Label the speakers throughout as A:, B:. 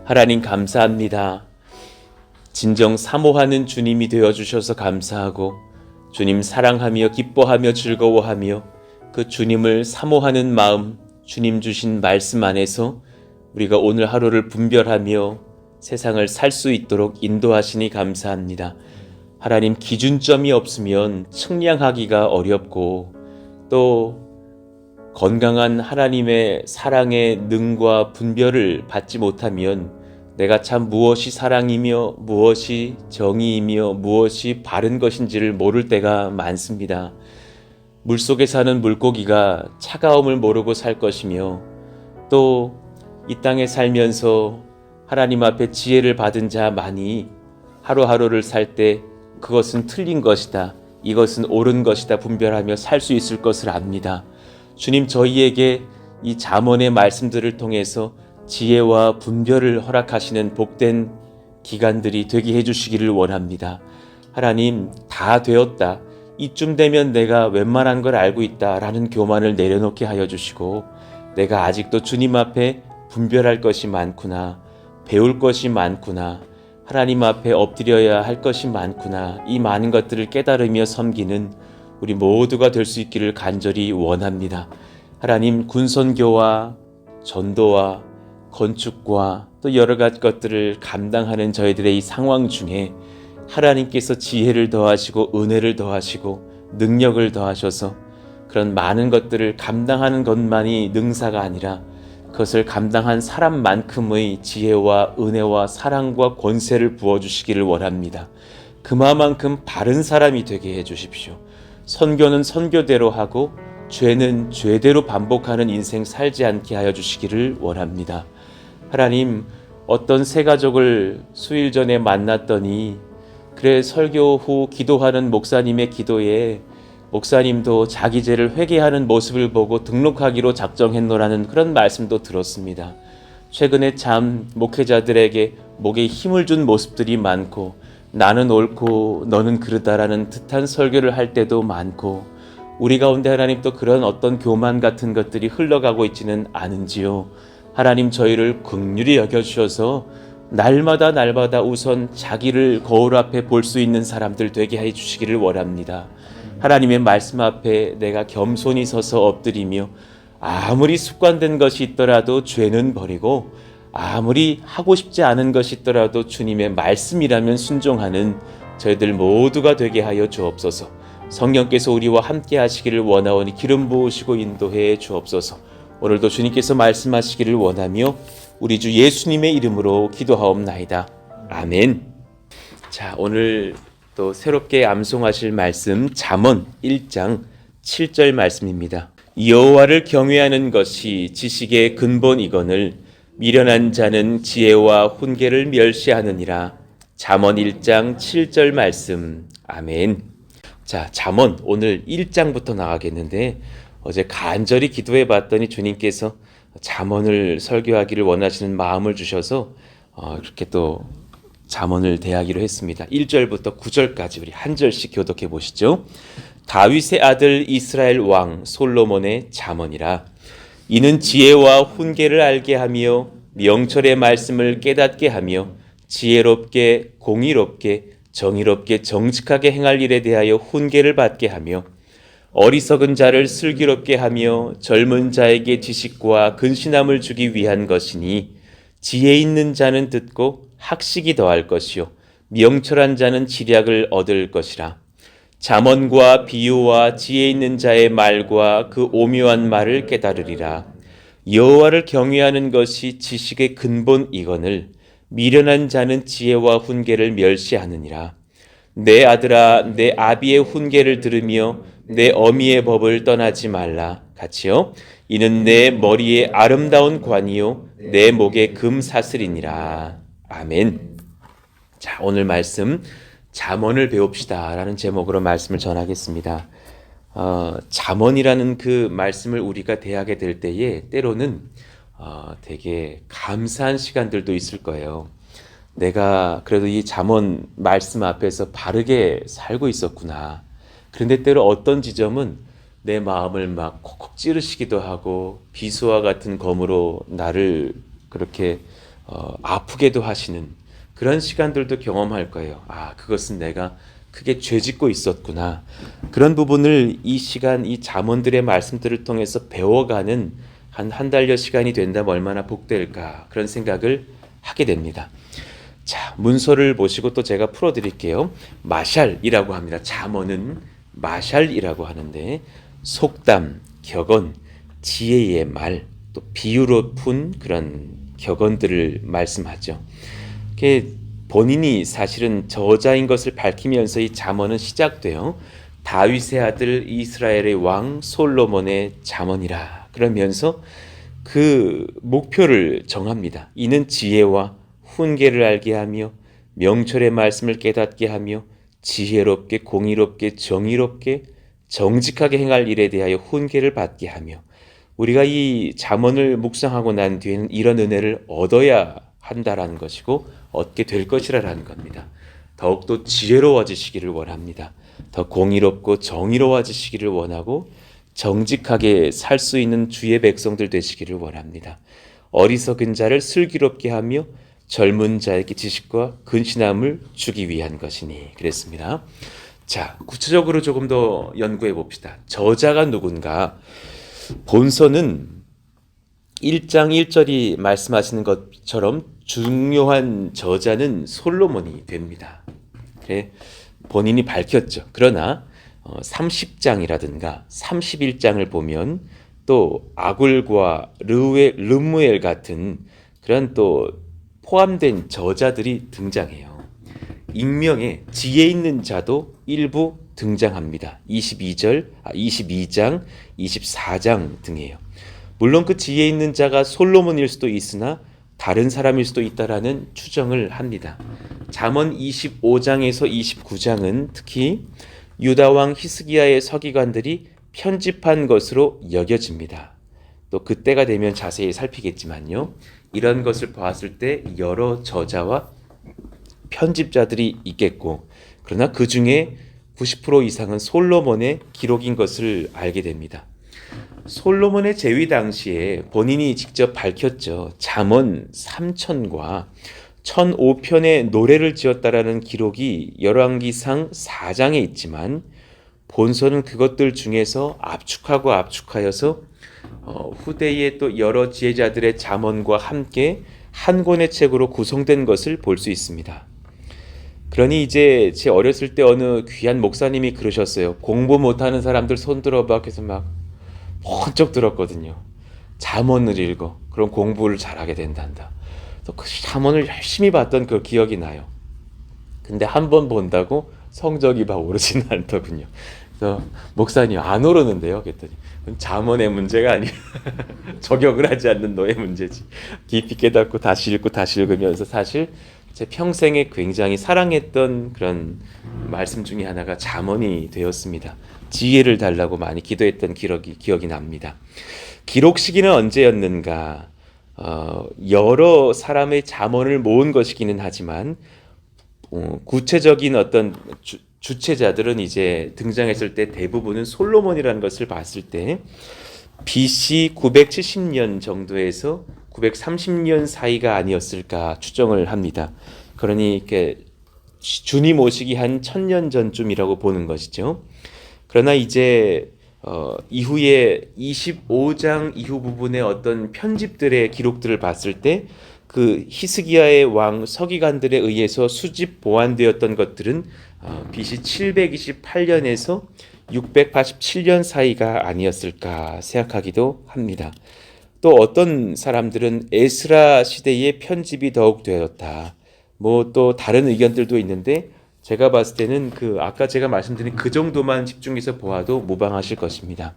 A: 하나님 감사합니다. 진정 사모하는 주님이 되어주셔서 감사하고 주님 사랑하며 기뻐하며 즐거워하며 그 주님을 사모하는 마음, 주님 주신 말씀 안에서 우리가 오늘 하루를 분별하며 세상을 살 수 있도록 인도하시니 감사합니다. 하나님 기준점이 없으면 측량하기가 어렵고 또 건강한 하나님의 사랑의 능과 분별을 받지 못하면 내가 참 무엇이 사랑이며 무엇이 정의이며 무엇이 바른 것인지를 모를 때가 많습니다. 물속에 사는 물고기가 차가움을 모르고 살 것이며 또 이 땅에 살면서 하나님 앞에 지혜를 받은 자만이 하루하루를 살 때 그것은 틀린 것이다, 이것은 옳은 것이다 분별하며 살 수 있을 것을 압니다. 주님, 저희에게 이 잠언의 말씀들을 통해서 지혜와 분별을 허락하시는 복된 기간들이 되게 해주시기를 원합니다. 하나님, 다 되었다, 이쯤 되면 내가 웬만한 걸 알고 있다 라는 교만을 내려놓게 하여 주시고 내가 아직도 주님 앞에 분별할 것이 많구나, 배울 것이 많구나, 하나님 앞에 엎드려야 할 것이 많구나, 이 많은 것들을 깨달으며 섬기는 우리 모두가 될 수 있기를 간절히 원합니다. 하나님, 군선교와 전도와 건축과 또 여러 가지 것들을 감당하는 저희들의 이 상황 중에 하나님께서 지혜를 더하시고 은혜를 더하시고 능력을 더하셔서 그런 많은 것들을 감당하는 것만이 능사가 아니라 그것을 감당한 사람만큼의 지혜와 은혜와 사랑과 권세를 부어주시기를 원합니다. 그만큼 바른 사람이 되게 해주십시오. 선교는 선교대로 하고 죄는 죄대로 반복하는 인생 살지 않게 하여 주시기를 원합니다. 하나님, 어떤 새 가족을 수일 전에 만났더니 그래 설교 후 기도하는 목사님의 기도에 목사님도 자기 죄를 회개하는 모습을 보고 등록하기로 작정했노라는 그런 말씀도 들었습니다. 최근에 참 목회자들에게 목에 힘을 준 모습들이 많고 나는 옳고 너는 그르다라는 듯한 설교를 할 때도 많고 우리 가운데 하나님 또 그런 어떤 교만 같은 것들이 흘러가고 있지는 않은지요. 하나님, 저희를 긍휼히 여겨주셔서 날마다 우선 자기를 거울 앞에 볼 수 있는 사람들 되게 해주시기를 원합니다. 하나님의 말씀 앞에 내가 겸손히 서서 엎드리며 아무리 습관된 것이 있더라도 죄는 버리고 아무리 하고 싶지 않은 것이 있더라도 주님의 말씀이라면 순종하는 저희들 모두가 되게 하여 주옵소서. 성령께서 우리와 함께 하시기를 원하오니 기름 부으시고 인도해 주옵소서. 오늘도 주님께서 말씀하시기를 원하며 우리 주 예수님의 이름으로 기도하옵나이다. 아멘. 자, 오늘 또 새롭게 암송하실 말씀 잠언 1장 7절 말씀입니다. 여호와를 경외하는 것이 지식의 근본이거늘 미련한 자는 지혜와 훈계를 멸시하느니라. 잠언 1장 7절 말씀. 아멘. 자, 잠언 오늘 1장부터 나가겠는데 어제 간절히 기도해 봤더니 주님께서 잠언을 설교하기를 원하시는 마음을 주셔서 이렇게 또 잠언을 대하기로 했습니다. 1절부터 9절까지 우리 한 절씩 교독해 보시죠. 다윗의 아들 이스라엘 왕 솔로몬의 잠언이라. 이는 지혜와 훈계를 알게 하며 명철의 말씀을 깨닫게 하며 지혜롭게 공의롭게 정의롭게 정직하게 행할 일에 대하여 훈계를 받게 하며 어리석은 자를 슬기롭게 하며 젊은 자에게 지식과 근신함을 주기 위한 것이니 지혜 있는 자는 듣고 학식이 더할 것이요 명철한 자는 지략을 얻을 것이라. 잠언과 비유와 지혜 있는 자의 말과 그 오묘한 말을 깨달으리라. 여호와를 경외하는 것이 지식의 근본이거늘 미련한 자는 지혜와 훈계를 멸시하느니라. 내 아들아, 내 아비의 훈계를 들으며 내 어미의 법을 떠나지 말라. 같이요. 이는 내 머리에 아름다운 관이요 내 목에 금사슬이니라. 아멘. 자, 오늘 말씀 잠언을 배웁시다 라는 제목으로 말씀을 전하겠습니다. 잠언이라는 그 말씀을 우리가 대하게 될 때에 때로는 되게 감사한 시간들도 있을 거예요. 내가 그래도 이 잠언 말씀 앞에서 바르게 살고 있었구나. 그런데 때로 어떤 지점은 내 마음을 막 콕콕 찌르시기도 하고 비수와 같은 검으로 나를 그렇게 아프게도 하시는 그런 시간들도 경험할 거예요. 아, 그것은 내가 크게 죄짓고 있었구나. 그런 부분을 이 시간, 이 잠언들의 말씀들을 통해서 배워가는 한 달여 시간이 된다면 얼마나 복될까, 그런 생각을 하게 됩니다. 자, 문서를 보시고 또 제가 풀어드릴게요. 마샬이라고 합니다. 잠언은 마샬이라고 하는데 속담, 격언, 지혜의 말, 또 비유로 푼 그런 격언들을 말씀하죠. 본인이 사실은 저자인 것을 밝히면서 이 잠언은 시작돼요. 다윗의 아들 이스라엘의 왕 솔로몬의 잠언이라 그러면서 그 목표를 정합니다. 이는 지혜와 훈계를 알게 하며 명철의 말씀을 깨닫게 하며 지혜롭게 공의롭게 정의롭게 정직하게 행할 일에 대하여 훈계를 받게 하며, 우리가 이 잠언을 묵상하고 난 뒤에는 이런 은혜를 얻어야 한다라는 것이고 얻게 될 것이라는 겁니다. 더욱더 지혜로워지시기를 원합니다. 더 공의롭고 정의로워지시기를 원하고 정직하게 살 수 있는 주의 백성들 되시기를 원합니다. 어리석은 자를 슬기롭게 하며 젊은 자에게 지식과 근신함을 주기 위한 것이니 그랬습니다. 자, 구체적으로 조금 더 연구해 봅시다. 저자가 누군가? 본서는 1장 1절이 말씀하시는 것처럼 중요한 저자는 솔로몬이 됩니다. 그래, 본인이 밝혔죠. 그러나 30장이라든가 31장을 보면 또 아굴과 르무엘 같은 그런 또 포함된 저자들이 등장해요. 익명의 지혜 있는 자도 일부 등장합니다. 22장, 24장 등이에요. 물론 그 지혜 있는 자가 솔로몬일 수도 있으나 다른 사람일 수도 있다라는 추정을 합니다. 잠언 25장에서 29장은 특히 유다 왕 히스기야의 서기관들이 편집한 것으로 여겨집니다. 또 그때가 되면 자세히 살피겠지만요. 이런 것을 보았을 때 여러 저자와 편집자들이 있겠고, 그러나 그 중에 90% 이상은 솔로몬의 기록인 것을 알게 됩니다. 솔로몬의 재위 당시에 본인이 직접 밝혔죠. 잠언 3천과 1005편의 노래를 지었다라는 기록이 열왕기상 4장에 있지만 본서는 그것들 중에서 압축하여서 후대의 또 여러 지혜자들의 잠언과 함께 한 권의 책으로 구성된 것을 볼 수 있습니다. 그러니 이제 제 어렸을 때 어느 귀한 목사님이 그러셨어요. 공부 못하는 사람들 손 들어봐. 해서 막 번쩍 들었거든요. 잠언을 읽어. 그럼 공부를 잘하게 된단다. 그 잠언을 열심히 봤던 그 기억이 나요. 근데 한 번 본다고 성적이 막 오르지는 않더군요. 그래서 목사님 안 오르는데요. 그랬더니 잠언의 문제가 아니라 적용을 하지 않는 너의 문제지. 깊이 깨닫고 다시 읽고 다시 읽으면서 사실 제 평생에 굉장히 사랑했던 그런 말씀 중에 하나가 잠언이 되었습니다. 지혜를 달라고 많이 기도했던 기억이 납니다. 기록 시기는 언제였는가? 여러 사람의 잠언을 모은 것이기는 하지만 구체적인 어떤 주체자들은 이제 등장했을 때 대부분은 솔로몬이라는 것을 봤을 때 BC 970년 정도에서 930년 사이가 아니었을까 추정을 합니다. 그러니 이렇게 주님 오시기 한 1000년 전쯤이라고 보는 것이죠. 그러나 이제 이후에 25장 이후 부분의 어떤 편집들의 기록들을 봤을 때 그 히스기야의 왕 서기관들에 의해서 수집 보완되었던 것들은 BC 728년에서 687년 사이가 아니었을까 생각하기도 합니다. 또 어떤 사람들은 에스라 시대의 편집이 더욱 되었다. 뭐 또 다른 의견들도 있는데 제가 봤을 때는 아까 제가 말씀드린 그 정도만 집중해서 보아도 무방하실 것입니다.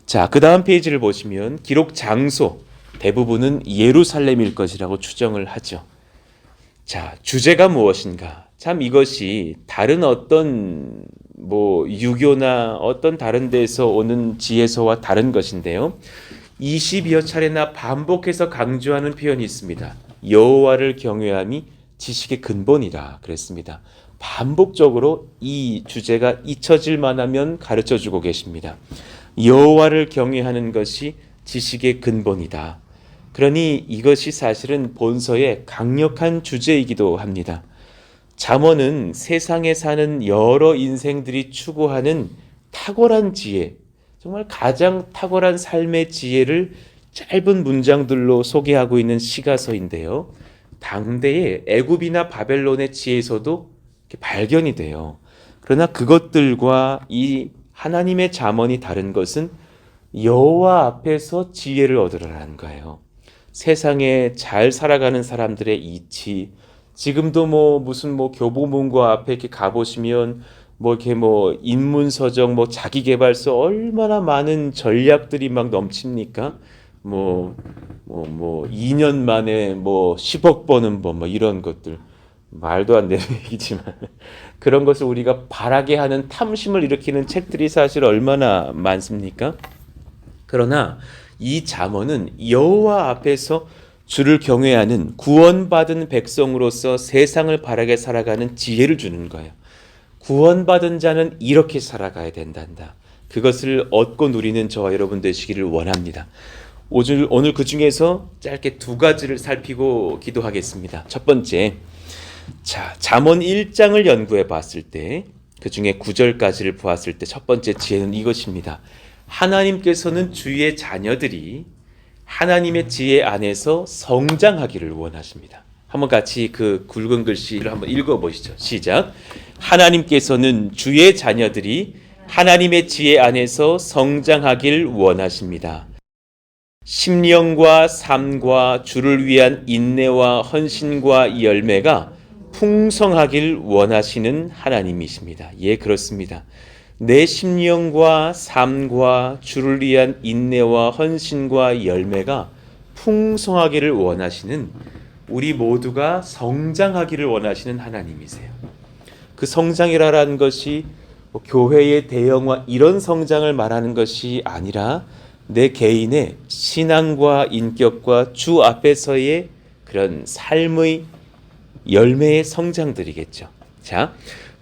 A: 자, 그 다음 페이지를 보시면 기록 장소 대부분은 예루살렘일 것이라고 추정을 하죠. 자, 주제가 무엇인가? 참 이것이 다른 어떤 유교나 어떤 다른 데서 오는 지혜서와 다른 것인데요. 20여 차례나 반복해서 강조하는 표현이 있습니다. 여호와를 경외함이 지식의 근본이라 그랬습니다. 반복적으로 이 주제가 잊혀질 만하면 가르쳐주고 계십니다. 여호와를 경외하는 것이 지식의 근본이다. 그러니 이것이 사실은 본서의 강력한 주제이기도 합니다. 잠언은 세상에 사는 여러 인생들이 추구하는 탁월한 지혜, 정말 가장 탁월한 삶의 지혜를 짧은 문장들로 소개하고 있는 시가서인데요. 당대의 애굽이나 바벨론의 지혜에서도 발견이 돼요. 그러나 그것들과 이 하나님의 잠언이 다른 것은 여호와 앞에서 지혜를 얻으라는 거예요. 세상에 잘 살아가는 사람들의 이치, 지금도 무슨 교보문고 앞에 이렇게 가보시면 이렇게 인문서적 자기계발서 얼마나 많은 전략들이 막 넘칩니까? 2년 만에 10억 버는 법 이런 것들 말도 안 되는 얘기지만 그런 것을 우리가 바라게 하는 탐심을 일으키는 책들이 사실 얼마나 많습니까? 그러나 이 잠언은 여호와 앞에서 주를 경외하는 구원받은 백성으로서 세상을 바라게 살아가는 지혜를 주는 거예요. 구원받은 자는 이렇게 살아가야 된단다. 그것을 얻고 누리는 저와 여러분 되시기를 원합니다. 오늘 그 중에서 짧게 두 가지를 살피고 기도하겠습니다. 첫 번째, 잠언 1장을 연구해 봤을 때 그 중에 9절까지를 보았을 때 첫 번째 지혜는 이것입니다. 하나님께서는 주의 자녀들이 하나님의 지혜 안에서 성장하기를 원하십니다. 한번 같이 그 굵은 글씨를 한번 읽어보시죠. 시작. 하나님께서는 주의 자녀들이 하나님의 지혜 안에서 성장하길 원하십니다. 심령과 삶과 주를 위한 인내와 헌신과 열매가 풍성하길 원하시는 하나님이십니다. 예, 그렇습니다. 내 심령과 삶과 주를 위한 인내와 헌신과 열매가 풍성하기를 원하시는, 우리 모두가 성장하기를 원하시는 하나님이세요. 그 성장이라는 것이 교회의 대형화 이런 성장을 말하는 것이 아니라 내 개인의 신앙과 인격과 주 앞에서의 그런 삶의 열매의 성장들이겠죠. 자,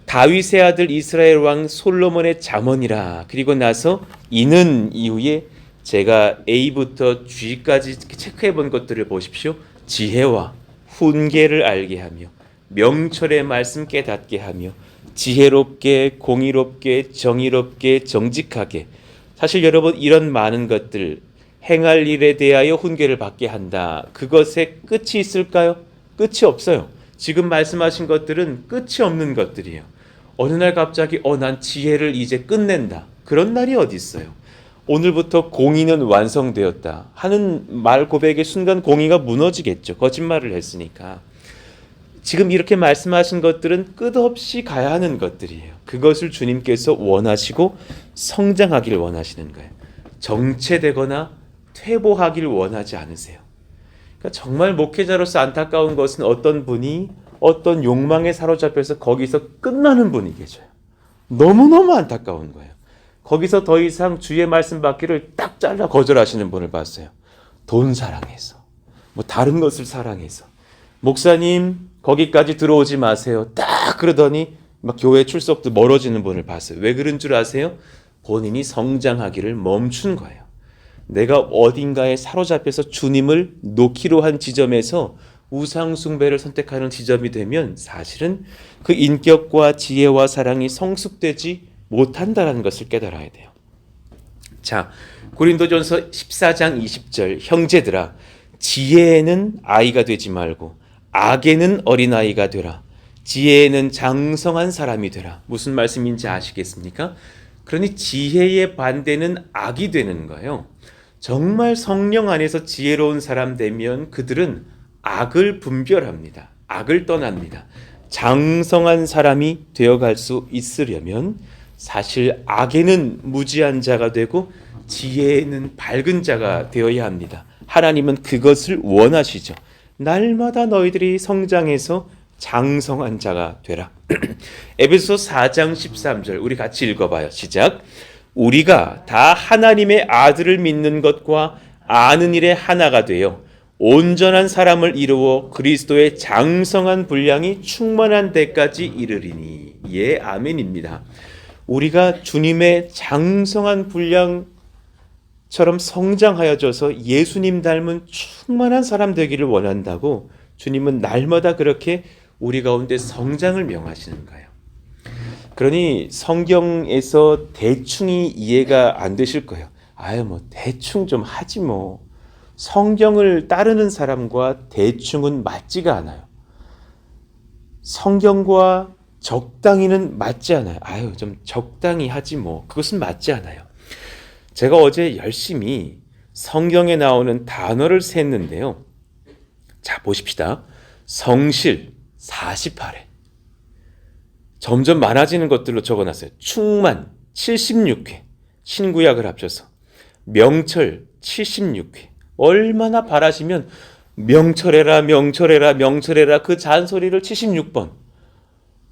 A: 다윗의 아들 이스라엘 왕 솔로몬의 잠언이라, 그리고 나서 이는 이후에 제가 A부터 G까지 체크해 본 것들을 보십시오. 지혜와 훈계를 알게 하며 명철의 말씀 깨닫게 하며 지혜롭게 공의롭게 정의롭게 정직하게. 사실 여러분, 이런 많은 것들 행할 일에 대하여 훈계를 받게 한다. 그것에 끝이 있을까요? 끝이 없어요. 지금 말씀하신 것들은 끝이 없는 것들이에요. 어느 날 갑자기 난 지혜를 이제 끝낸다. 그런 날이 어디 있어요? 오늘부터 공의는 완성되었다 하는 말 고백의 순간 공의가 무너지겠죠. 거짓말을 했으니까. 지금 이렇게 말씀하신 것들은 끝없이 가야 하는 것들이에요. 그것을 주님께서 원하시고 성장하기를 원하시는 거예요. 정체되거나 퇴보하기를 원하지 않으세요. 그러니까 정말 목회자로서 안타까운 것은 어떤 분이 어떤 욕망에 사로잡혀서 거기서 끝나는 분이 계셔요. 너무너무 안타까운 거예요. 거기서 더 이상 주의 말씀 받기를 딱 잘라 거절하시는 분을 봤어요. 돈 사랑해서, 다른 것을 사랑해서. 목사님, 거기까지 들어오지 마세요. 딱 그러더니 막 교회 출석도 멀어지는 분을 봤어요. 왜 그런 줄 아세요? 본인이 성장하기를 멈춘 거예요. 내가 어딘가에 사로잡혀서 주님을 놓기로 한 지점에서 우상 숭배를 선택하는 지점이 되면 사실은 그 인격과 지혜와 사랑이 성숙되지 못한다는 것을 깨달아야 돼요. 자, 고린도전서 14장 20절, 형제들아, 지혜에는 아이가 되지 말고 악에는 어린아이가 되라. 지혜에는 장성한 사람이 되라. 무슨 말씀인지 아시겠습니까? 그러니 지혜의 반대는 악이 되는 거예요. 정말 성령 안에서 지혜로운 사람 되면 그들은 악을 분별합니다. 악을 떠납니다. 장성한 사람이 되어갈 수 있으려면 사실 악에는 무지한 자가 되고 지혜에는 밝은 자가 되어야 합니다. 하나님은 그것을 원하시죠. 날마다 너희들이 성장해서 장성한 자가 되라. 에베소서 4장 13절 우리 같이 읽어봐요. 시작. 우리가 다 하나님의 아들을 믿는 것과 아는 일에 하나가 되어 온전한 사람을 이루어 그리스도의 장성한 분량이 충만한 데까지 이르리니. 예, 아멘입니다. 우리가 주님의 장성한 분량, 성장하여져서 예수님 닮은 충만한 사람 되기를 원한다고 주님은 날마다 그렇게 우리 가운데 성장을 명하시는 거예요. 그러니 성경에서 대충이 이해가 안 되실 거예요. 아유, 뭐 대충 좀 하지 뭐. 성경을 따르는 사람과 대충은 맞지가 않아요. 성경과 적당히는 맞지 않아요. 아유, 좀 적당히 하지 뭐. 그것은 맞지 않아요. 제가 어제 열심히 성경에 나오는 단어를 셌는데요. 자, 보십시다. 성실 48회. 점점 많아지는 것들로 적어놨어요. 충만 76회. 신구약을 합쳐서. 명철 76회. 얼마나 바라시면 명철해라 명철해라 명철해라 그 잔소리를 76번.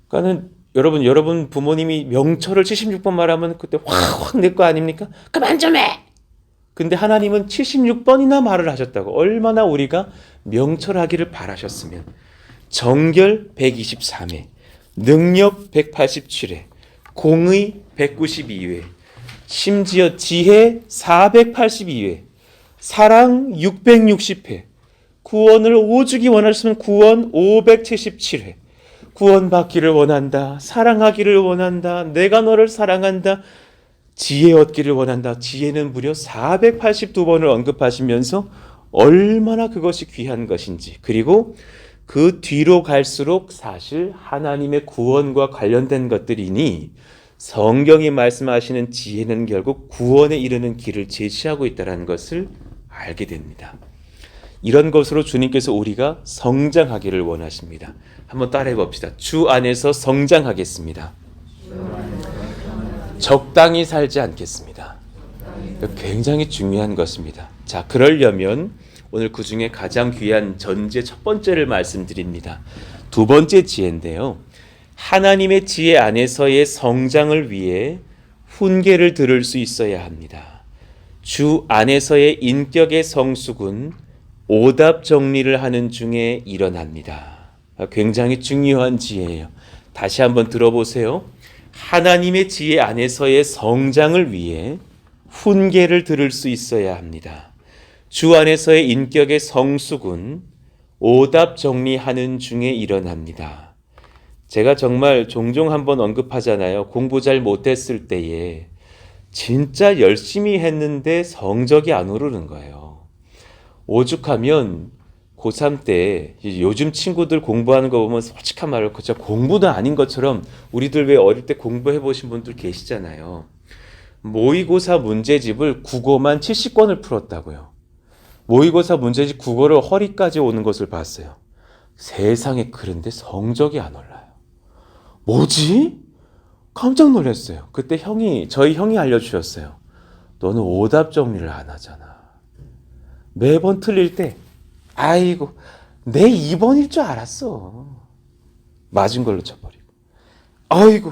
A: 그러니까는 여러분 부모님이 명철을 76번 말하면 그때 확 낼 거 아닙니까? 그만 좀 해! 근데 하나님은 76번이나 말을 하셨다고. 얼마나 우리가 명철하기를 바라셨으면. 정결 123회, 능력 187회, 공의 192회, 심지어 지혜 482회, 사랑 660회, 구원을 오죽이 원하셨으면 구원 577회, 구원받기를 원한다, 사랑하기를 원한다, 내가 너를 사랑한다, 지혜 얻기를 원한다. 지혜는 무려 482번을 언급하시면서 얼마나 그것이 귀한 것인지, 그리고 그 뒤로 갈수록 사실 하나님의 구원과 관련된 것들이니 성경이 말씀하시는 지혜는 결국 구원에 이르는 길을 제시하고 있다는 것을 알게 됩니다. 이런 것으로 주님께서 우리가 성장하기를 원하십니다. 한번 따라해 봅시다. 주 안에서 성장하겠습니다. 적당히 살지 않겠습니다. 굉장히 중요한 것입니다. 자, 그러려면 오늘 그 중에 가장 귀한 전제 첫 번째를 말씀드립니다. 두 번째 지혜인데요. 하나님의 지혜 안에서의 성장을 위해 훈계를 들을 수 있어야 합니다. 주 안에서의 인격의 성숙은 오답 정리를 하는 중에 일어납니다. 굉장히 중요한 지혜예요. 다시 한번 들어보세요. 하나님의 지혜 안에서의 성장을 위해 훈계를 들을 수 있어야 합니다. 주 안에서의 인격의 성숙은 오답 정리하는 중에 일어납니다. 제가 정말 종종 한번 언급하잖아요. 공부 잘 못했을 때에 진짜 열심히 했는데 성적이 안 오르는 거예요. 오죽하면 고3 때 요즘 친구들 공부하는 거 보면 솔직한 말로 진짜 공부도 아닌 것처럼 우리들 왜 어릴 때 공부해 보신 분들 계시잖아요. 모의고사 문제집을 국어만 70권을 풀었다고요. 모의고사 문제집 국어를 허리까지 오는 것을 봤어요. 세상에, 그런데 성적이 안 올라요. 뭐지? 깜짝 놀랐어요. 그때 저희 형이 알려주셨어요. 너는 오답 정리를 안 하잖아. 매번 틀릴 때 아이고 내 2번일 줄 알았어. 맞은 걸로 쳐버리고. 아이고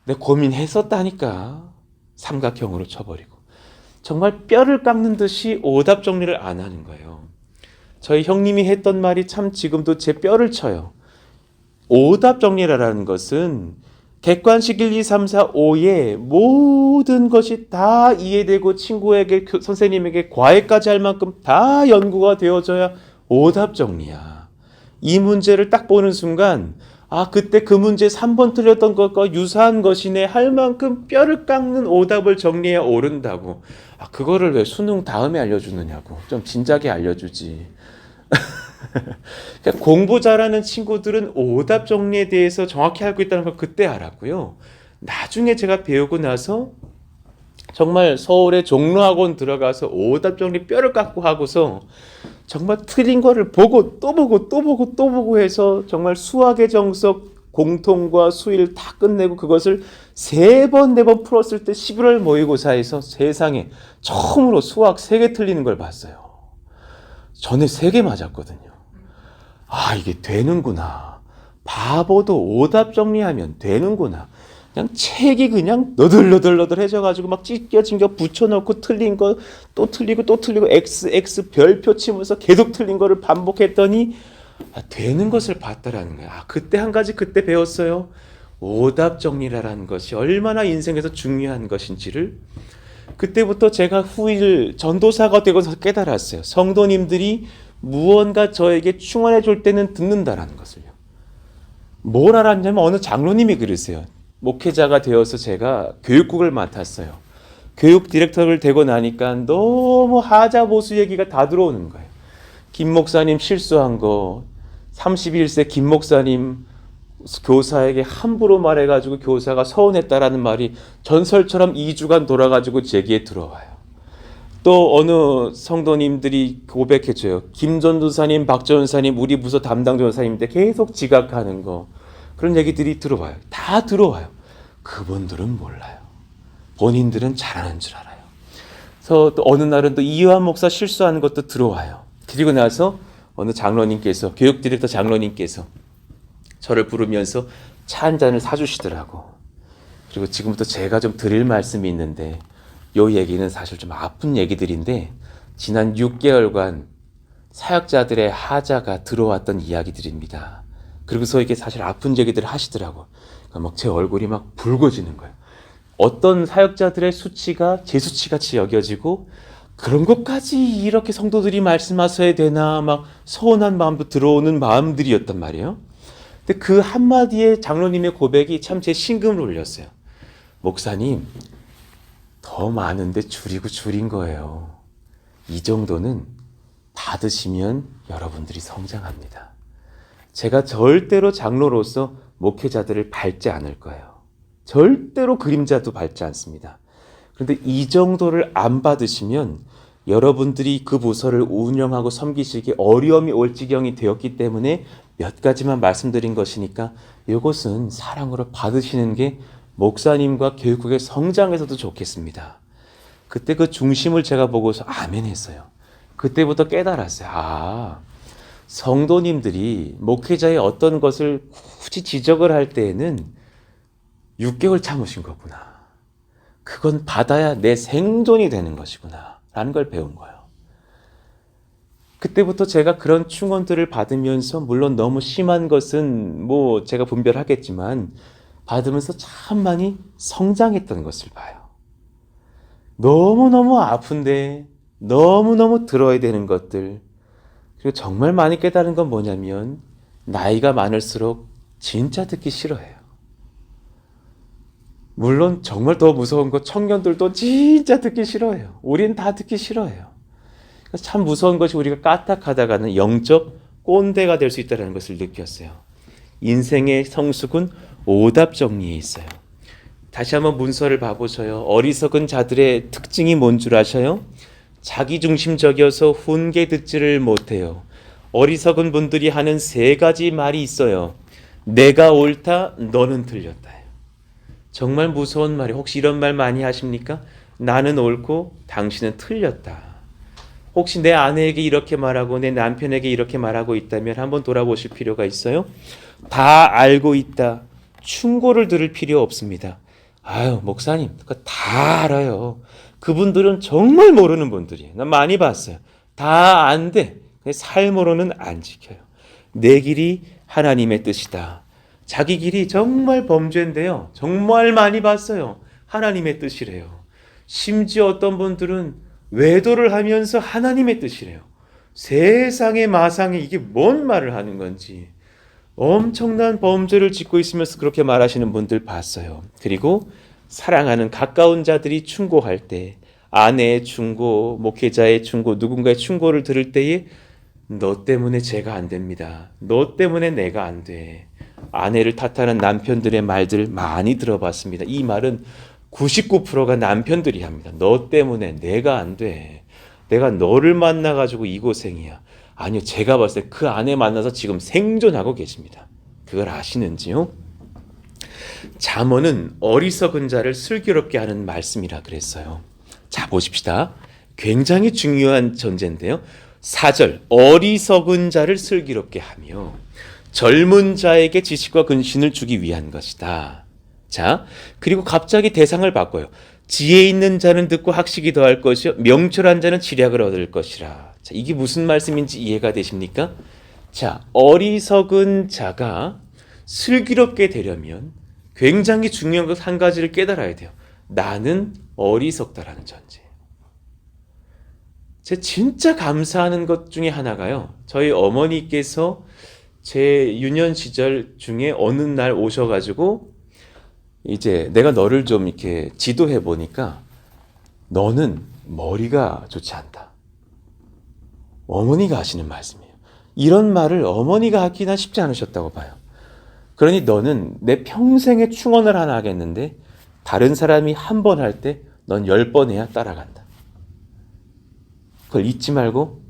A: 내 고민했었다니까. 삼각형으로 쳐버리고. 정말 뼈를 깎는 듯이 오답 정리를 안 하는 거예요. 저희 형님이 했던 말이 참 지금도 제 뼈를 쳐요. 오답 정리라는 것은 객관식 1, 2, 3, 4, 5의 모든 것이 다 이해되고 친구에게, 선생님에게 과외까지 할 만큼 다 연구가 되어져야 오답 정리야. 이 문제를 딱 보는 순간 그때 그 문제 3번 틀렸던 것과 유사한 것이네 할 만큼 뼈를 깎는 오답을 정리해야 오른다고. 그거를 왜 수능 다음에 알려주느냐고. 좀 진작에 알려주지. 그러니까 공부 잘하는 친구들은 오답 정리에 대해서 정확히 알고 있다는 걸 그때 알았고요. 나중에 제가 배우고 나서 정말 서울의 종로학원 들어가서 오답 정리 뼈를 깎고 하고서 정말 틀린 거를 보고 또 보고 또 보고 또 보고 해서 정말 수학의 정석 공통과 수일 다 끝내고 그것을 3번 4번 풀었을 때 11월 모의고사에서 세상에 처음으로 수학 3개 틀리는 걸 봤어요. 전에 3개 맞았거든요. 이게 되는구나. 바보도 오답 정리하면 되는구나. 그냥 책이 그냥 너덜너덜해져가지고 막 찢겨 붙여놓고 틀린 거 또 틀리고 또 틀리고 X 별표 치면서 계속 틀린 거를 반복했더니 되는 것을 봤다라는 거야. 그때 한 가지 그때 배웠어요. 오답 정리라는 것이 얼마나 인생에서 중요한 것인지를. 그때부터 제가 후일 전도사가 되고서 깨달았어요. 성도님들이 무언가 저에게 충원해 줄 때는 듣는다라는 것을요. 뭘 알았냐면 어느 장로님이 그러세요. 목회자가 되어서 제가 교육국을 맡았어요. 교육 디렉터를 되고 나니까 너무 하자보수 얘기가 다 들어오는 거예요. 김 목사님 실수한 거, 31세 김 목사님 교사에게 함부로 말해가지고 교사가 서운했다라는 말이 전설처럼 2주간 돌아가지고 제기에 들어와요. 또 어느 성도님들이 고백해줘요. 김 전도사님, 박 전도사님, 우리 부서 담당 전도사님인데 계속 지각하는 거. 그런 얘기들이 들어와요. 다 들어와요. 그분들은 몰라요. 본인들은 잘하는 줄 알아요. 그래서 또 어느 날은 또 이요한 목사 실수하는 것도 들어와요. 그리고 나서 어느 장로님께서, 교육 디렉터 장로님께서 저를 부르면서 차 한 잔을 사주시더라고. 그리고 지금부터 제가 좀 드릴 말씀이 있는데 요 얘기는 사실 좀 아픈 얘기들인데 지난 6개월간 사역자들의 하자가 들어왔던 이야기들입니다. 그리고서 이게 사실 아픈 얘기들을 하시더라고. 그러니까 막 제 얼굴이 막 붉어지는 거예요. 어떤 사역자들의 수치가 제 수치같이 여겨지고 그런 것까지 이렇게 성도들이 말씀하셔야 되나 막 서운한 마음도 들어오는 마음들이었단 말이에요. 근데 그 한마디의 장로님의 고백이 참 제 심금을 울렸어요. 목사님, 더 많은데 줄인 거예요. 이 정도는 받으시면 여러분들이 성장합니다. 제가 절대로 장로로서 목회자들을 밟지 않을 거예요. 절대로 그림자도 밟지 않습니다. 그런데 이 정도를 안 받으시면 여러분들이 그 부서를 운영하고 섬기시기에 어려움이 올 지경이 되었기 때문에 몇 가지만 말씀드린 것이니까 이것은 사랑으로 받으시는 게 목사님과 교육국의 성장에서도 좋겠습니다. 그때 그 중심을 제가 보고서 아멘 했어요. 그때부터 깨달았어요. 아, 성도님들이 목회자의 어떤 것을 굳이 지적을 할 때에는 6개월 참으신 거구나. 그건 받아야 내 생존이 되는 것이구나. 라는 걸 배운 거예요. 그때부터 제가 그런 충원들을 받으면서 물론 너무 심한 것은 뭐 제가 분별하겠지만 받으면서 참 많이 성장했던 것을 봐요. 너무너무 아픈데 너무너무 들어야 되는 것들. 그리고 정말 많이 깨달은 건 뭐냐면 나이가 많을수록 진짜 듣기 싫어해요. 물론 정말 더 무서운 거 청년들도 진짜 듣기 싫어해요. 우린 다 듣기 싫어해요. 참 무서운 것이 우리가 까딱하다가는 영적 꼰대가 될 수 있다는 것을 느꼈어요. 인생의 성숙은 오답 정리에 있어요. 다시 한번 문서를 봐보셔요. 어리석은 자들의 특징이 뭔 줄 아셔요? 자기중심적이어서 훈계 듣지를 못해요. 어리석은 분들이 하는 3가지 말이 있어요. 내가 옳다, 너는 틀렸다. 정말 무서운 말이에요. 혹시 이런 말 많이 하십니까? 나는 옳고 당신은 틀렸다. 혹시 내 아내에게 이렇게 말하고 내 남편에게 이렇게 말하고 있다면 한번 돌아보실 필요가 있어요. 다 알고 있다. 충고를 들을 필요 없습니다. 아유, 목사님, 그거 다 알아요. 그분들은 정말 모르는 분들이에요. 난 많이 봤어요. 다 안 돼. 삶으로는 안 지켜요. 내 길이 하나님의 뜻이다. 자기 길이 정말 범죄인데요. 정말 많이 봤어요. 하나님의 뜻이래요. 심지어 어떤 분들은 외도를 하면서 하나님의 뜻이래요. 세상의 마상에 이게 뭔 말을 하는 건지. 엄청난 범죄를 짓고 있으면서 그렇게 말하시는 분들 봤어요. 그리고 사랑하는 가까운 자들이 충고할 때, 아내의 충고, 목회자의 충고, 누군가의 충고를 들을 때에 너 때문에 제가 안 됩니다. 너 때문에 내가 안 돼. 아내를 탓하는 남편들의 말들 많이 들어봤습니다. 이 말은 99%가 남편들이 합니다. 너 때문에 내가 안 돼. 내가 너를 만나가지고 이 고생이야. 아니요, 제가 봤을 때 그 아내 만나서 지금 생존하고 계십니다. 그걸 아시는지요? 잠언은 어리석은 자를 슬기롭게 하는 말씀이라 그랬어요. 자, 보십시다. 굉장히 중요한 전제인데요. 4절, 어리석은 자를 슬기롭게 하며 젊은 자에게 지식과 근신을 주기 위한 것이다. 자, 그리고 갑자기 대상을 바꿔요. 지혜 있는 자는 듣고 학식이 더할 것이요 명철한 자는 지략을 얻을 것이라. 자, 이게 무슨 말씀인지 이해가 되십니까? 자, 어리석은 자가 슬기롭게 되려면 굉장히 중요한 것 한 가지를 깨달아야 돼요. 나는 어리석다라는 전제예요. 제 진짜 감사하는 것 중에 하나가요. 저희 어머니께서 제 유년 시절 중에 어느 날 오셔가지고 이제 내가 너를 좀 이렇게 지도해 보니까 너는 머리가 좋지 않다. 어머니가 하시는 말씀이에요. 이런 말을 어머니가 하기는 쉽지 않으셨다고 봐요. 그러니 너는 내 평생에 충언을 하나 하겠는데 다른 사람이 한 번 할 때 넌 10번 해야 따라간다. 그걸 잊지 말고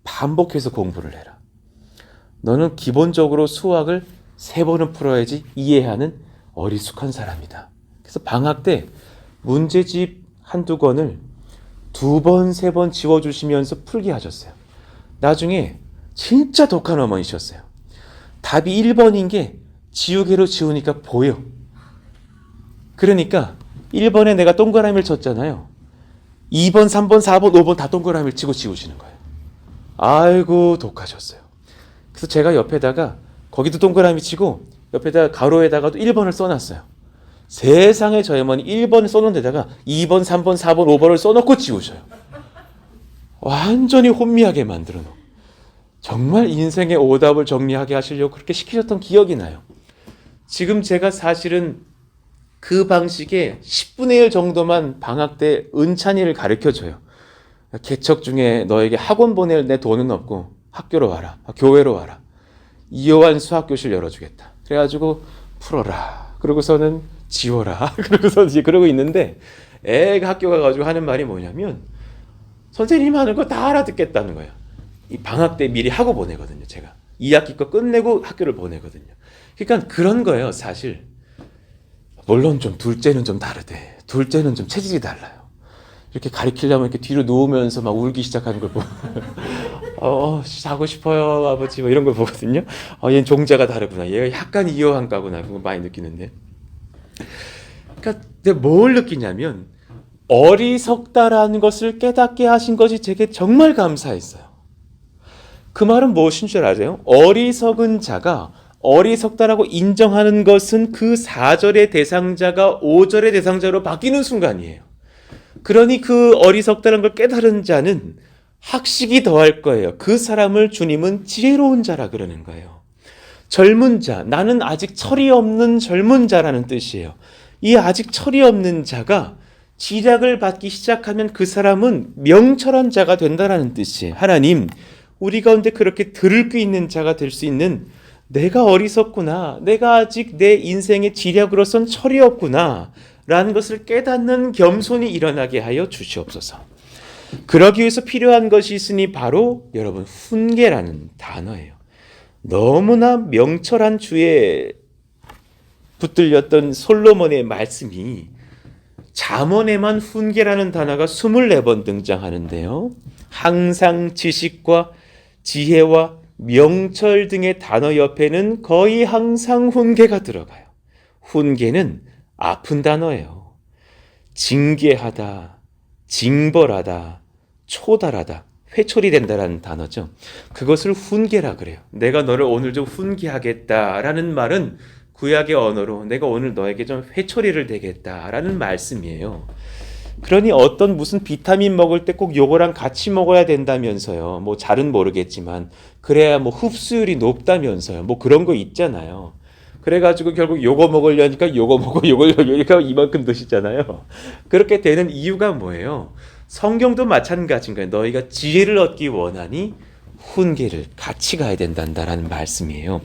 A: 반복해서 공부를 해라. 너는 기본적으로 수학을 3번은 풀어야지 이해하는 어리숙한 사람이다. 그래서 방학 때 문제집 한두 권을 2번, 3번 지워주시면서 풀게 하셨어요. 나중에 진짜 독한 어머니셨어요. 답이 1번인 게 지우개로 지우니까 보여. 그러니까 1번에 내가 동그라미를 쳤잖아요. 2번, 3번, 4번, 5번 다 동그라미를 치고 지우시는 거예요. 아이고 독하셨어요. 그래서 제가 옆에다가 거기도 동그라미 치고 옆에다가 가로에다가도 1번을 써놨어요. 세상에 저희 어머니 1번을 써놓은 데다가 2번, 3번, 4번, 5번을 써놓고 지우셔요. 완전히 혼미하게 만들어 놓고. 정말 인생의 오답을 정리하게 하시려고 그렇게 시키셨던 기억이 나요. 지금 제가 사실은 그 방식의 10분의 1 정도만 방학 때 은찬이를 가르쳐줘요. 개척 중에 너에게 학원 보낼 내 돈은 없고 학교로 와라. 교회로 와라. 이요한 수학교실 열어주겠다. 그래가지고 풀어라. 그러고서는 지워라. 그러고서 이제 그러고 있는데 애가 학교 가가지고 하는 말이 뭐냐면 선생님 하는 거 다 알아듣겠다는 거예요. 이 방학 때 미리 하고 보내거든요. 제가 2학기 거 끝내고 학교를 보내거든요. 그러니까 그런 거예요. 사실 물론 좀 둘째는 좀 다르대. 둘째는 좀 체질이 달라요. 이렇게 가리키려면 이렇게 뒤로 누우면서 막 울기 시작하는 걸 보고 자고 싶어요 아버지 뭐 이런 걸 보거든요. 얘는 종자가 다르구나. 얘가 약간 이요한가구나. 그거 많이 느끼는데. 그러니까 내가 뭘 느끼냐면 어리석다라는 것을 깨닫게 하신 것이 제게 정말 감사했어요. 그 말은 무엇인 줄 아세요? 어리석은 자가 어리석다라고 인정하는 것은 그 4절의 대상자가 5절의 대상자로 바뀌는 순간이에요. 그러니 그 어리석다는 걸 깨달은 자는 학식이 더할 거예요. 그 사람을 주님은 지혜로운 자라 그러는 거예요. 젊은 자, 나는 아직 철이 없는 젊은 자라는 뜻이에요. 이 아직 철이 없는 자가 지략을 받기 시작하면 그 사람은 명철한 자가 된다라는 뜻이에요. 하나님, 우리 가운데 그렇게 들을 귀 있는 자가 될 수 있는 내가 어리석구나. 내가 아직 내 인생의 지략으로선 철이 없구나. 라는 것을 깨닫는 겸손이 일어나게 하여 주시옵소서. 그러기 위해서 필요한 것이 있으니 바로 여러분 훈계라는 단어예요. 너무나 명철한 주에 붙들렸던 솔로몬의 말씀이 잠언에만 훈계라는 단어가 24번 등장하는데요. 항상 지식과 지혜와 명철 등의 단어 옆에는 거의 항상 훈계가 들어가요. 훈계는 아픈 단어예요. 징계하다, 징벌하다, 초달하다, 회초리 된다라는 단어죠. 그것을 훈계라 그래요. 내가 너를 오늘 좀 훈계하겠다라는 말은 구약의 언어로 내가 오늘 너에게 좀 회초리를 대겠다라는 말씀이에요. 그러니 어떤 무슨 비타민 먹을 때 꼭 요거랑 같이 먹어야 된다면서요. 뭐 잘은 모르겠지만 그래야 뭐 흡수율이 높다면서요. 뭐 그런 거 있잖아요. 그래가지고 결국 요거 먹으려니까 요거 먹어 요걸 여기가 이만큼 드시잖아요. 그렇게 되는 이유가 뭐예요? 성경도 마찬가지인 거예요. 너희가 지혜를 얻기 원하니 훈계를 같이 가야 된다라는 말씀이에요.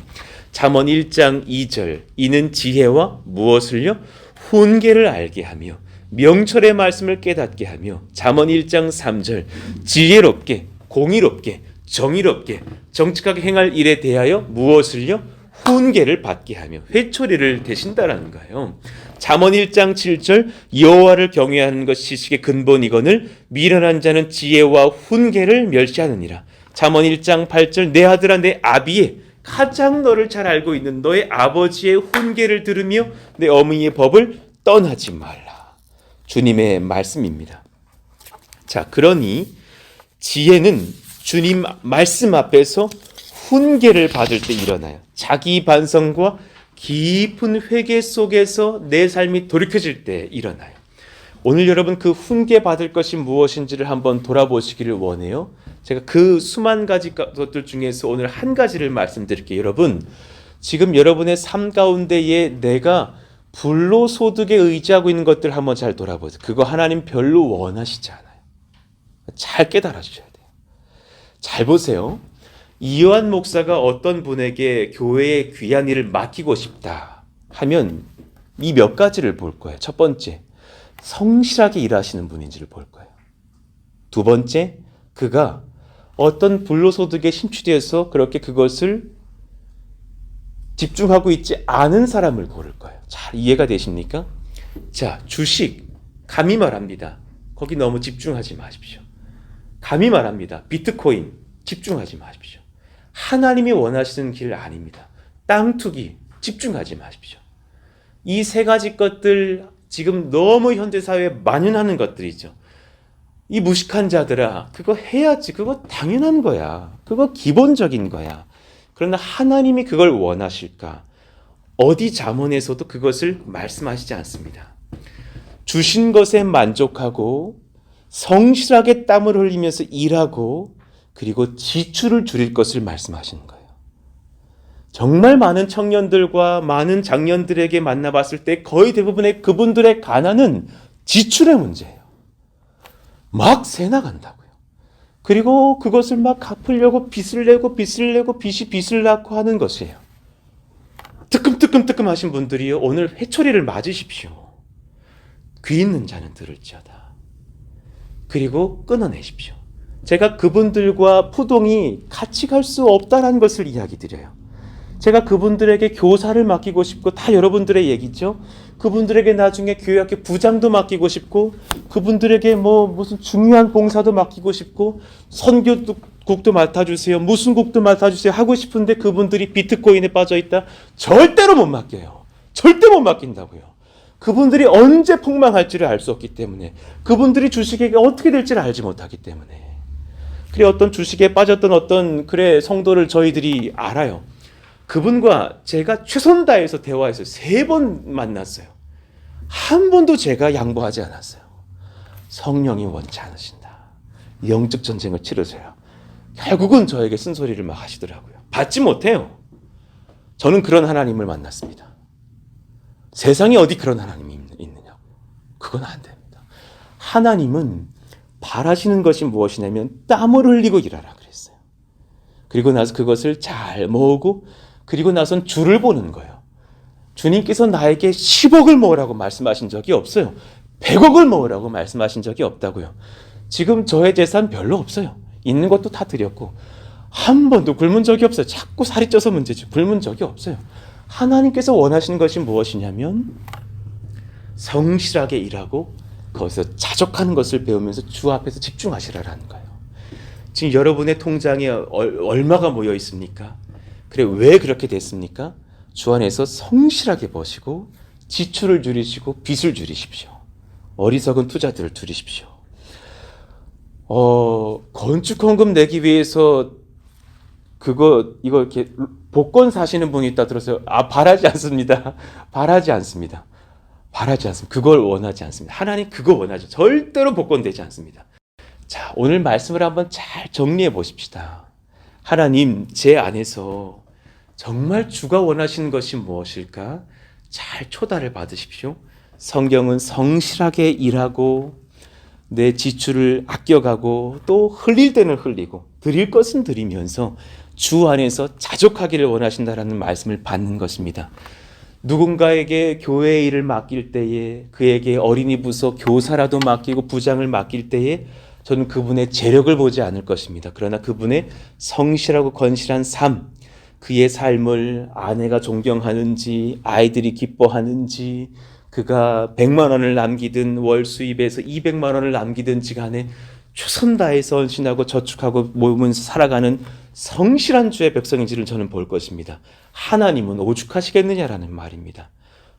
A: 잠언 1장 2절 이는 지혜와 무엇을요? 훈계를 알게 하며 명철의 말씀을 깨닫게 하며 잠언 1장 3절 지혜롭게 공의롭게 정의롭게 정직하게 행할 일에 대하여 무엇을요? 훈계를 받게 하며 회초리를 대신다라는 거예요. 잠언 1장 7절 여호와를 경외하는 것이 지식의 근본이거늘 미련한 자는 지혜와 훈계를 멸시하느니라. 잠언 1장 8절 내 아들아 내 아비의 가장 너를 잘 알고 있는 너의 아버지의 훈계를 들으며 내 어머니의 법을 떠나지 말라. 주님의 말씀입니다. 자, 그러니 지혜는 주님 말씀 앞에서 훈계를 받을 때 일어나요. 자기 반성과 깊은 회개 속에서 내 삶이 돌이켜질 때 일어나요. 오늘 여러분 그 훈계 받을 것이 무엇인지를 한번 돌아보시기를 원해요. 제가 그 수만 가지 것들 중에서 오늘 한 가지를 말씀드릴게요. 여러분, 지금 여러분의 삶 가운데에 내가 불로소득에 의지하고 있는 것들 한번 잘 돌아보세요. 그거 하나님 별로 원하시지 않아요. 잘 깨달아 주셔야 돼요. 잘 보세요. 이요한 목사가 어떤 분에게 교회의 귀한 일을 맡기고 싶다 하면 이 몇 가지를 볼 거예요. 첫 번째, 성실하게 일하시는 분인지를 볼 거예요. 두 번째, 그가 어떤 불로소득에 심취되어서 그렇게 그것을 집중하고 있지 않은 사람을 고를 거예요. 잘 이해가 되십니까? 자, 주식, 감히 말합니다. 거기 너무 집중하지 마십시오. 감히 말합니다. 비트코인, 집중하지 마십시오. 하나님이 원하시는 길 아닙니다. 땅 투기, 집중하지 마십시오. 이 세 가지 것들 지금 너무 현대사회에 만연하는 것들이죠. 이 무식한 자들아, 그거 해야지. 그거 당연한 거야. 그거 기본적인 거야. 그러나 하나님이 그걸 원하실까? 어디 잠언에서도 그것을 말씀하시지 않습니다. 주신 것에 만족하고 성실하게 땀을 흘리면서 일하고 그리고 지출을 줄일 것을 말씀하시는 거예요. 정말 많은 청년들과 많은 장년들에게 만나봤을 때 거의 대부분의 그분들의 가난은 지출의 문제예요. 막 새 나간다고요. 그리고 그것을 막 갚으려고 빚을 내고 빚이 빚을 낳고 하는 것이에요. 뜨끔뜨끔 하신 분들이요, 오늘 회초리를 맞으십시오. 귀 있는 자는 들을지어다. 그리고 끊어내십시오. 제가 그분들과 푸동이 같이 갈 수 없다는 것을 이야기 드려요. 제가 그분들에게 교사를 맡기고 싶고, 다 여러분들의 얘기죠. 그분들에게 나중에 교회학교 부장도 맡기고 싶고, 그분들에게 무슨 중요한 봉사도 맡기고 싶고, 선교국도 맡아주세요, 무슨 국도 맡아주세요 하고 싶은데 그분들이 비트코인에 빠져있다? 절대로 못 맡겨요. 절대 못 맡긴다고요. 그분들이 언제 폭망할지를 알 수 없기 때문에, 그분들이 주식에 어떻게 될지를 알지 못하기 때문에. 그래, 어떤 주식에 빠졌던 어떤 성도를 저희들이 알아요. 그분과 제가 최선 다해서 대화해서 3번 만났어요. 한 번도 제가 양보하지 않았어요. 성령이 원치 않으신다. 영적 전쟁을 치르세요. 결국은 저에게 쓴소리를 막 하시더라고요. 받지 못해요. 저는 그런 하나님을 만났습니다. 세상에 어디 그런 하나님이 있느냐고. 그건 안 됩니다. 하나님은 바라시는 것이 무엇이냐면 땀을 흘리고 일하라 그랬어요. 그리고 나서 그것을 잘 모으고, 그리고 나선 주를 보는 거예요. 주님께서 나에게 10억을 모으라고 말씀하신 적이 없어요. 100억을 모으라고 말씀하신 적이 없다고요. 지금 저의 재산 별로 없어요. 있는 것도 다 드렸고 한 번도 굶은 적이 없어요. 자꾸 살이 쪄서 문제지 굶은 적이 없어요. 하나님께서 원하시는 것이 무엇이냐면 성실하게 일하고 거기서 자족하는 것을 배우면서 주 앞에서 집중하시라라는 거예요. 지금 여러분의 통장에 얼마가 모여 있습니까? 그래, 왜 그렇게 됐습니까? 주 안에서 성실하게 버시고 지출을 줄이시고 빚을 줄이십시오. 어리석은 투자들을 줄이십시오. 건축 헌금 내기 위해서 이거 이렇게 복권 사시는 분이 있다 들었어요. 바라지 않습니다. 바라지 않습니다. 바라지 않습니다. 그걸 원하지 않습니다. 하나님 그거 원하죠. 절대로 복권 되지 않습니다. 자, 오늘 말씀을 한번 잘 정리해 보십시다. 하나님, 제 안에서 정말 주가 원하시는 것이 무엇일까? 잘 초달을 받으십시오. 성경은 성실하게 일하고 내 지출을 아껴가고 또 흘릴 때는 흘리고 드릴 것은 드리면서 주 안에서 자족하기를 원하신다라는 말씀을 받는 것입니다. 누군가에게 교회의 일을 맡길 때에, 그에게 어린이 부서 교사라도 맡기고 부장을 맡길 때에 저는 그분의 재력을 보지 않을 것입니다. 그러나 그분의 성실하고 건실한 삶, 그의 삶을 아내가 존경하는지, 아이들이 기뻐하는지, 그가 100만 원을 남기든 월 수입에서 200만 원을 남기든지 간에 최선 다해서 헌신하고 저축하고 모으면서 살아가는 성실한 주의 백성인지를 저는 볼 것입니다. 하나님은 오죽하시겠느냐라는 말입니다.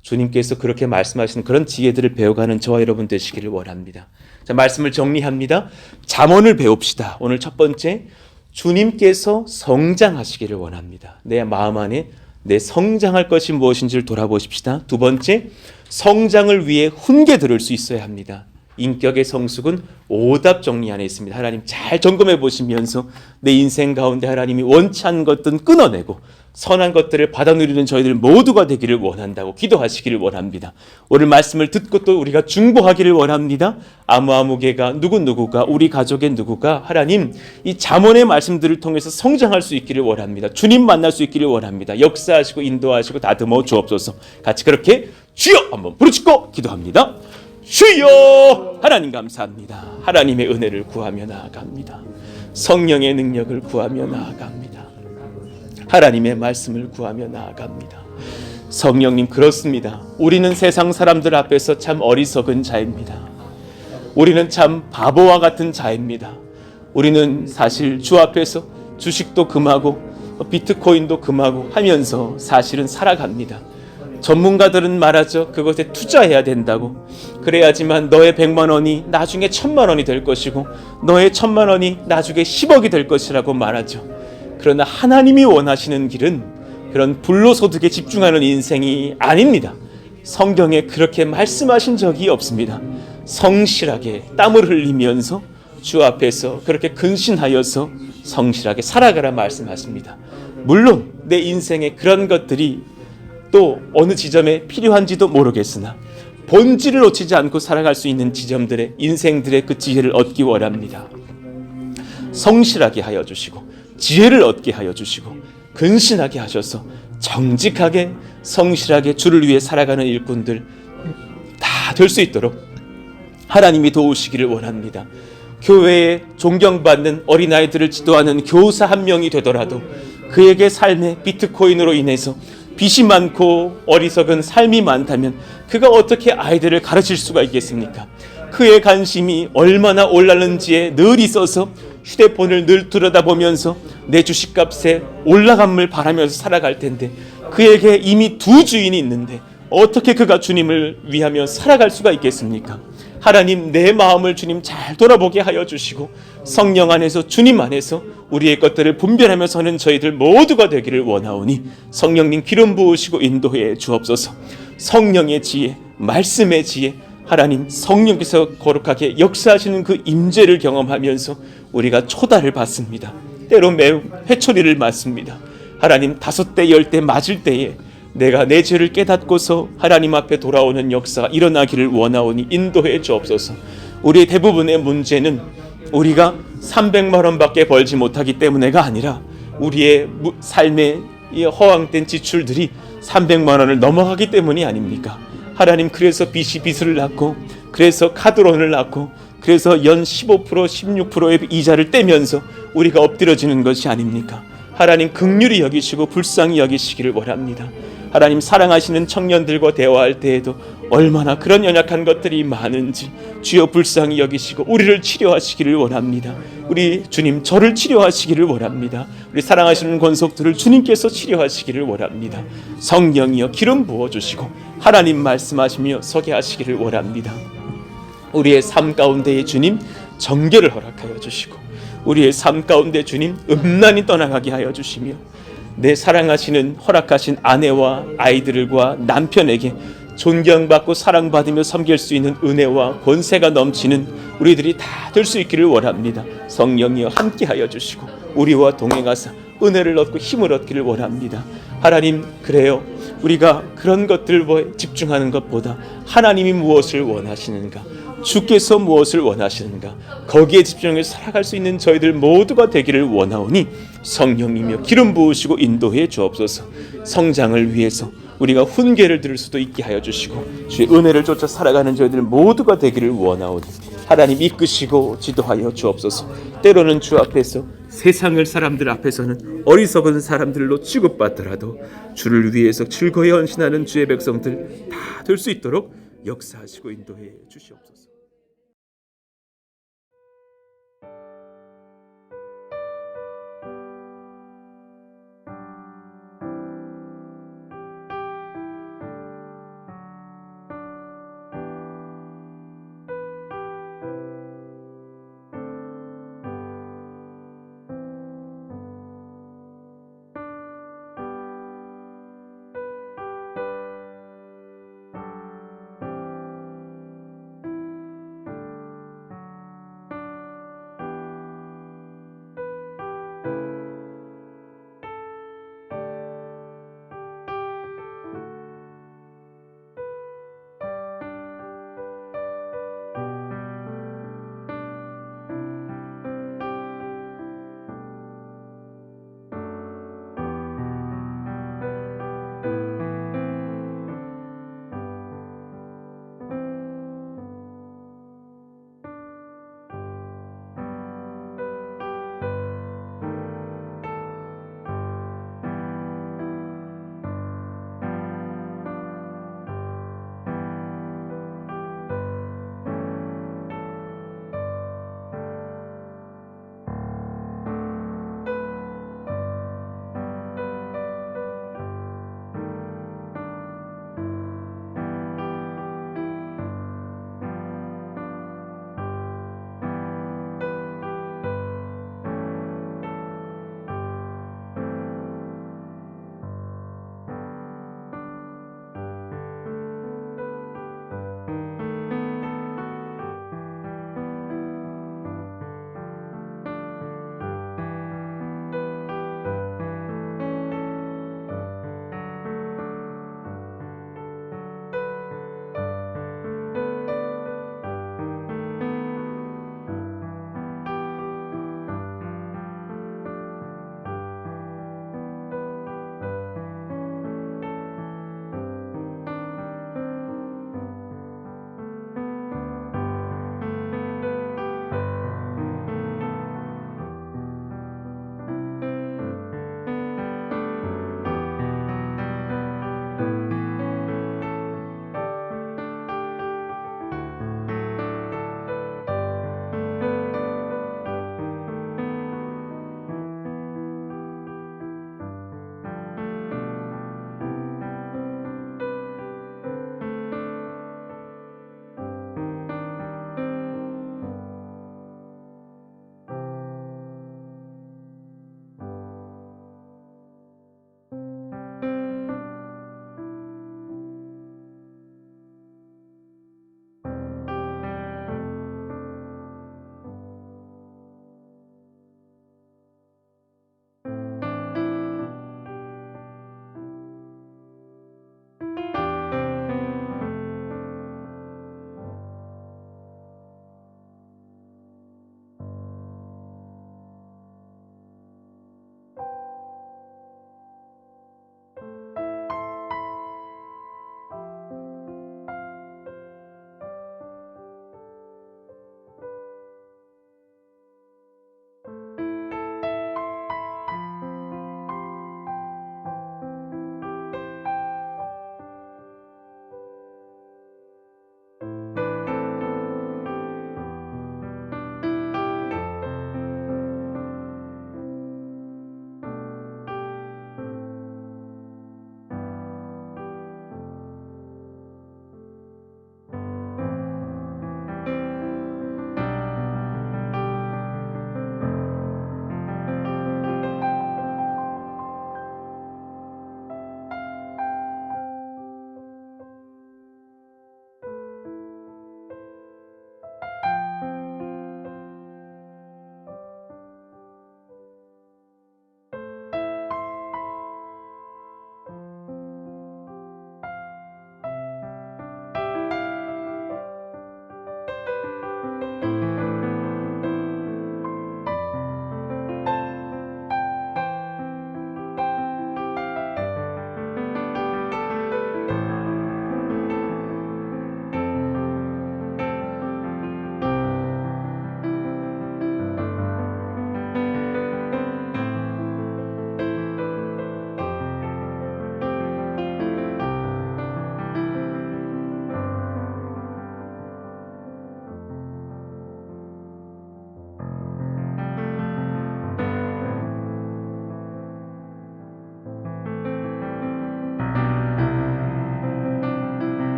A: 주님께서 그렇게 말씀하시는 그런 지혜들을 배워가는 저와 여러분 되시기를 원합니다. 자, 말씀을 정리합니다. 잠언을 배웁시다. 오늘 첫 번째, 주님께서 성장하시기를 원합니다. 내 마음 안에 내 성장할 것이 무엇인지를 돌아보십시다. 두 번째, 성장을 위해 훈계 들을 수 있어야 합니다. 인격의 성숙은 오답 정리 안에 있습니다. 하나님 잘 점검해 보시면서 내 인생 가운데 하나님이 원치 않은 것들은 끊어내고 선한 것들을 받아 누리는 저희들 모두가 되기를 원한다고 기도하시기를 원합니다. 오늘 말씀을 듣고 또 우리가 중보하기를 원합니다. 아무개가 누구가 우리 가족의 누구가 하나님 이 잠언의 말씀들을 통해서 성장할 수 있기를 원합니다. 주님 만날 수 있기를 원합니다. 역사하시고 인도하시고 다듬어 주옵소서. 같이 그렇게 주여 한번 부르짖고 기도합니다. 주여! 하나님 감사합니다. 하나님의 은혜를 구하며 나아갑니다. 성령의 능력을 구하며 나아갑니다. 하나님의 말씀을 구하며 나아갑니다. 성령님 그렇습니다. 우리는 세상 사람들 앞에서 참 어리석은 자입니다. 우리는 참 바보와 같은 자입니다. 우리는 사실 주 앞에서 주식도 금하고 비트코인도 금하고 하면서 사실은 살아갑니다. 전문가들은 말하죠. 그것에 투자해야 된다고. 그래야지만 너의 100만 원이 나중에 1000만 원이 될 것이고 너의 1000만 원이 나중에 10억이 될 것이라고 말하죠. 그러나 하나님이 원하시는 길은 그런 불로소득에 집중하는 인생이 아닙니다. 성경에 그렇게 말씀하신 적이 없습니다. 성실하게 땀을 흘리면서 주 앞에서 그렇게 근신하여서 성실하게 살아가라 말씀하십니다. 물론 내 인생에 그런 것들이 또 어느 지점에 필요한지도 모르겠으나 본질을 놓치지 않고 살아갈 수 있는 지점들의 인생들의 그 지혜를 얻기 원합니다. 성실하게 하여 주시고 지혜를 얻게 하여 주시고 근신하게 하셔서 정직하게 성실하게 주를 위해 살아가는 일꾼들 다 될 수 있도록 하나님이 도우시기를 원합니다. 교회에 존경받는 어린아이들을 지도하는 교사 한 명이 되더라도 그에게 삶의 비트코인으로 인해서 빚이 많고 어리석은 삶이 많다면 그가 어떻게 아이들을 가르칠 수가 있겠습니까? 그의 관심이 얼마나 올랐는지에 늘 있어서 휴대폰을 늘 들여다보면서 내 주식값에 올라감을 바라면서 살아갈 텐데 그에게 이미 두 주인이 있는데 어떻게 그가 주님을 위하며 살아갈 수가 있겠습니까? 하나님 내 마음을 주님 잘 돌아보게 하여 주시고 성령 안에서 주님 안에서 우리의 것들을 분별하며 서는 저희들 모두가 되기를 원하오니 성령님 기름 부으시고 인도해 주옵소서. 성령의 지혜, 말씀의 지혜, 하나님 성령께서 거룩하게 역사하시는 그 임재를 경험하면서 우리가 초다를 받습니다. 때로 매우 회초리를 맞습니다. 하나님 5대 10대 맞을 때에 내가 내 죄를 깨닫고서 하나님 앞에 돌아오는 역사가 일어나기를 원하오니 인도해 주옵소서. 우리의 대부분의 문제는 우리가 300만 원밖에 벌지 못하기 때문에가 아니라 우리의 삶의 허황된 지출들이 300만 원을 넘어가기 때문이 아닙니까? 하나님 그래서 빚이 빚을 낳고 그래서 카드론을 낳고 그래서 연 15% 16%의 이자를 떼면서 우리가 엎드려지는 것이 아닙니까? 하나님 긍휼히 여기시고 불쌍히 여기시기를 원합니다. 하나님 사랑하시는 청년들과 대화할 때에도 얼마나 그런 연약한 것들이 많은지 주여 불쌍히 여기시고 우리를 치료하시기를 원합니다. 우리 주님 저를 치료하시기를 원합니다. 우리 사랑하시는 권속들을 주님께서 치료하시기를 원합니다. 성령이여 기름 부어주시고 하나님 말씀하시며 서게 하시기를 원합니다. 우리의 삶 가운데에 주님 정결을 허락하여 주시고 우리의 삶 가운데 주님 음란이 떠나가게 하여 주시며 내 사랑하시는 허락하신 아내와 아이들과 남편에게 존경받고 사랑받으며 섬길 수 있는 은혜와 권세가 넘치는 우리들이 다 될 수 있기를 원합니다. 성령이여 함께하여 주시고 우리와 동행하사 은혜를 얻고 힘을 얻기를 원합니다. 하나님 그래요. 우리가 그런 것들에 집중하는 것보다 하나님이 무엇을 원하시는가, 주께서 무엇을 원하시는가, 거기에 집중해서 살아갈 수 있는 저희들 모두가 되기를 원하오니 성령이며 기름 부으시고 인도해 주옵소서. 성장을 위해서 우리가 훈계를 들을 수도 있게 하여 주시고 주의 은혜를 쫓아 살아가는 저희들 모두가 되기를 원하오니 하나님 이끄시고 지도하여 주옵소서. 때로는 주 앞에서 세상을 사람들 앞에서는 어리석은 사람들로 취급받더라도 주를 위해서 즐거이 헌신하는 주의 백성들 다 될 수 있도록 역사하시고 인도해 주시옵소서.